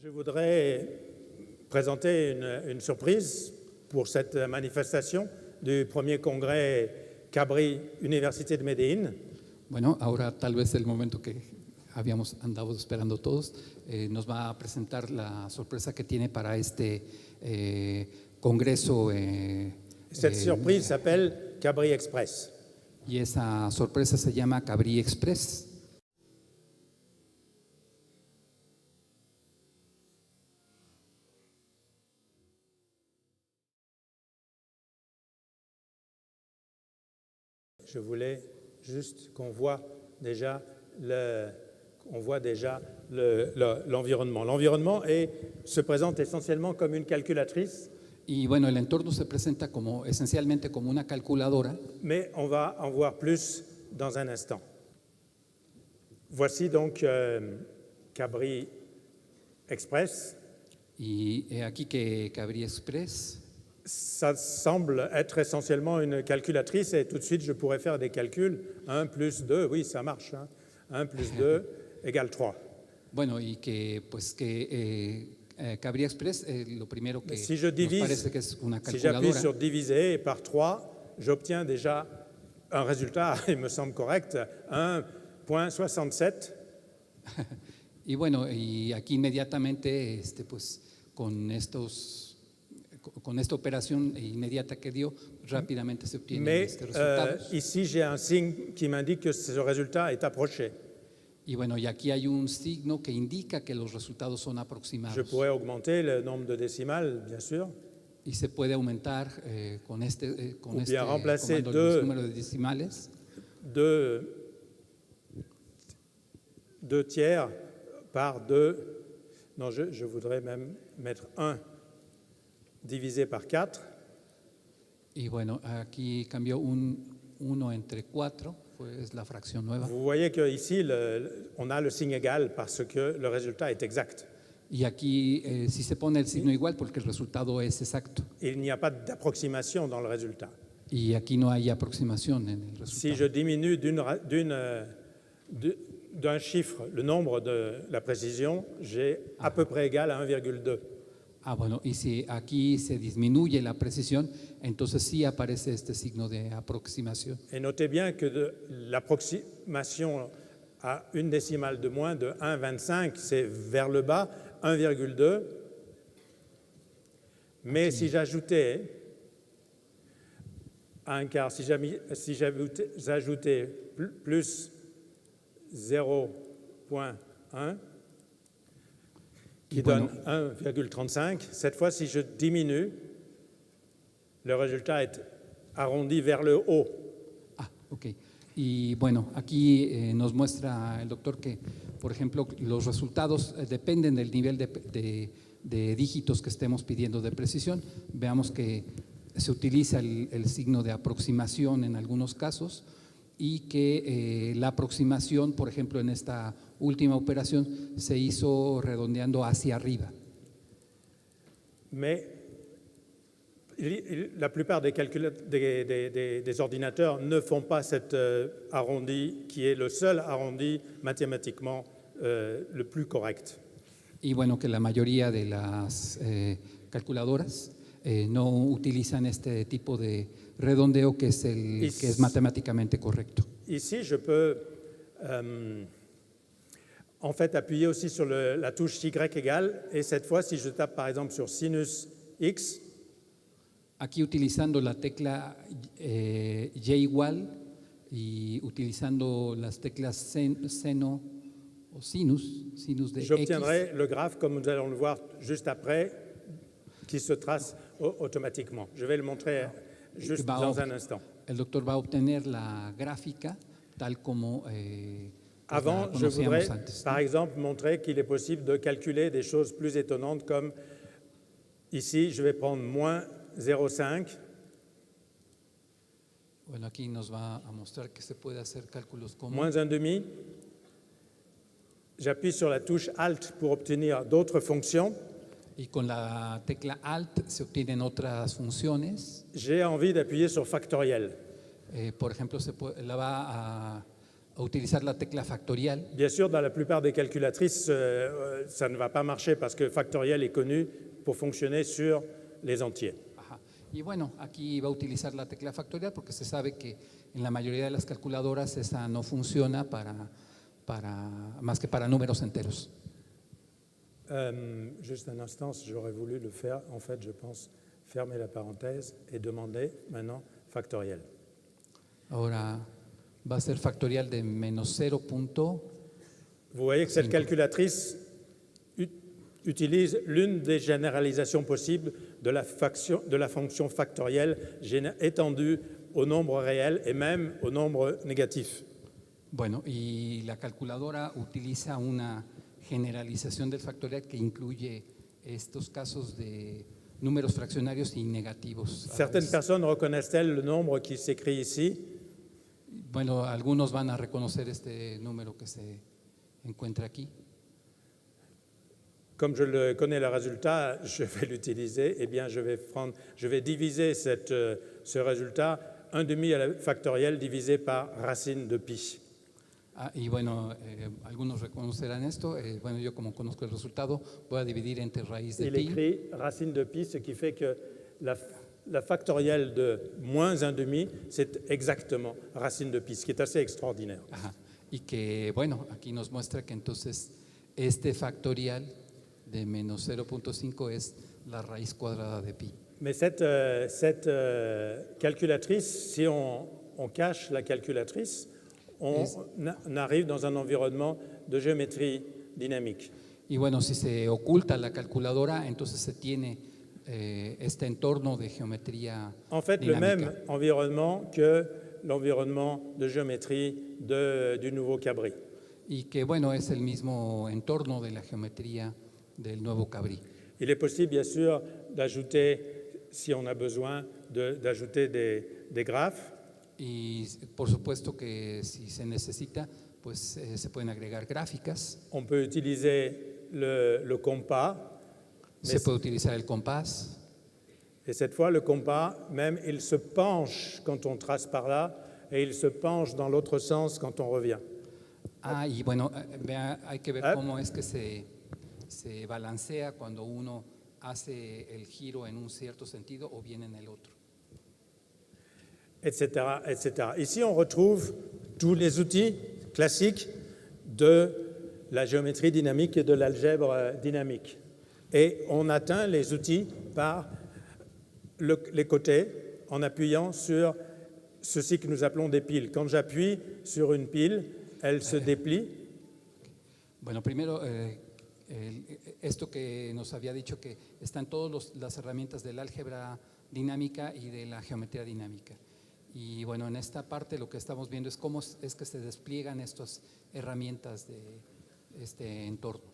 Je voudrais présenter une surprise pour cette manifestation du premier congrès Cabri Université de Medellín. Bueno, ahora tal vez el momento que habíamos andado esperando todos, nos va a presentar la sorpresa que tiene para este congreso. Cette surprise s'appelle Cabri Express. Y esa sorpresa se llama Cabri Express. Je voulais juste qu'on voit déjà l'environnement. L'environnement se présente essentiellement comme une calculatrice. Y bueno, el entorno se presenta esencialmente como una calculadora. Mais on va en voir plus dans un instant. Voici donc Cabri Express. Y he aquí que Cabri Express. Ça semble être essentiellement une calculatrice et tout de suite je pourrais faire des calculs. 1 plus 2, oui, ça marche. 1 plus 2 égale 3. Bueno, y que Cabri Express, lo primero que si je nos divise, parece que es una si calculadora. j'appuie sur diviser par 3, j'obtiens déjà un résultat, il me semble correct, 1.67. Y bueno, y aquí inmediatamente, pues con esta operación inmediata que dio, rápidamente se obtienen resultados. Ici, j'ai un signe qui m'indique que ce résultat est approché. Y bueno, y aquí hay un signo que indica que los resultados son aproximados. Je pourrais augmenter le nombre de décimales, bien sûr. Y se puede aumentar con este remplacer comando los números de decimales. 2 tiers par 2. Non, je voudrais même mettre 1 divisé par 4. Y bueno, aquí cambió un 1 entre 4, es la fracción nueva. Vous voyez qu'ici, on a le signe égal parce que le résultat est exact. Y aquí sí se pone el signo igual porque el resultado es exacto. Il n'y a pas d'approximation dans le résultat. Y aquí no hay aproximación en el resultado. Si je diminue d'un chiffre le nombre de la précision, j'ai à peu près égal à 1,2. Bueno, y si aquí se disminuye la precisión, entonces sí aparece este signo de aproximación. Et notez bien que l'approximation à une décimale de moins de 1,25, c'est vers le bas, 1,2. Mais si j'ajoutais un quart, si j'ajoutais plus 0,1, qui donne 1,35. Cette fois, si je diminue, le résultat est arrondi vers le haut. Ok. Y bueno, aquí nos muestra el doctor que, por ejemplo, los resultados dependen del nivel de dígitos que estemos pidiendo de precisión. Veamos que se utiliza el signo de aproximación en algunos casos y que la aproximación, por ejemplo, en esta última operación se hizo redondeando hacia arriba. Mais la plupart des ordinateurs ne font pas cet arrondi qui est le seul arrondi mathématiquement le plus correct. Y bueno, que la mayoría de las calculadoras no utilizan este tipo de redondeo que es matemáticamente correcto. Ici, je peux en fait appuyer aussi sur la touche Y égale, et cette fois, si je tape par exemple sur sinus X. Aquí utilizando la tecla Y igual y utilizando las teclas seno o sinus de X. J'obtiendrai le graphe, comme nous allons le voir juste après, qui se trace automatiquement. Je vais le montrer juste dans un instant. El doctor va a obtener la gráfica tal como avant, je voudrais par exemple montrer qu'il est possible de calculer des choses plus étonnantes comme ici, je vais prendre moins 0,5. Bueno, aquí nos va a mostrar que se puede hacer cálculos como moins 1,5. J'appuie sur la touche Alt pour obtenir d'autres fonctions. Y con la tecla Alt se obtienen otras funciones. J'ai envie d'appuyer sur factoriel. Por ejemplo, la va a utilizar la tecla factorial. Bien sûr, dans la plupart des calculatrices, ça ne va pas marcher parce que factoriel est connu pour fonctionner sur les entiers. Ajá. Y bueno, aquí va a utilizar la tecla factorial porque se sabe que en la mayoría de las calculadoras esa no funciona más que para números enteros. Juste un instant, j'aurais voulu le faire. En fait, je pense fermer la parenthèse et demander maintenant factoriel. Ahora va a ser factorial de menos 0. Vous voyez que cette calculatrice utilise l'une des généralisations possibles de la fonction factorielle étendue au nombre réel et même au nombre négatif. Bueno, y la calculadora utiliza una generalización del factorial que incluye estos casos de números fraccionarios y negativos. Certaines personnes reconnaissent-elles le nombre qui s'écrit ici? Bueno, algunos van a reconocer este número que se encuentra aquí. Comme je connais le résultat, je vais l'utiliser. Eh bien, je vais diviser ce résultat 1/2 factoriel divisé par racine de pi. Y bueno, algunos reconocerán esto. Bueno, yo como conozco el resultado, voy a dividir entre raíz de Il pi. écrit racine de pi, ce qui fait que la factorielle de moins 1/2, c'est exactement racine de pi, ce qui est assez extraordinaire. Ajá. Y que, bueno, aquí nos muestra que entonces este factorial de menos 0.5 es la raíz cuadrada de pi. Mais cette calculatrice, si on cache la calculatrice, on arrive dans un environnement de géométrie dynamique. Y bueno, si se oculta la calculadora, entonces se tiene este entorno de geometría En fait, dinámica. le même environnement que l'environnement de géométrie du nouveau Cabri. Y que, bueno, es el mismo entorno de la geometría del nuevo Cabri. Il est possible, bien sûr, d'ajouter, si on a besoin, d'ajouter des graphes. Y por supuesto que si se necesita, pues se pueden agregar gráficas. On peut utiliser le compas. Se puede utilizar el compás. Et cette fois, le compas, même, il se penche quand on trace par là et il se penche dans l'autre sens quand on revient. Y bueno, hay que ver cómo es que se balancea cuando uno hace el giro en un cierto sentido o bien en el otro. Etc., etc. Ici, on retrouve tous les outils classiques de la géométrie dynamique et de l'algèbre dynamique. Et on atteint les outils par les côtés en appuyant sur ceci que nous appelons des piles. Quand j'appuie sur une pile, elle se déplie. Bueno, primero, esto que nos había dicho que están todas las herramientas del álgebra dinámica y de la geometría dinámica. Y bueno, en esta parte lo que estamos viendo es cómo es que se despliegan estas herramientas de este entorno.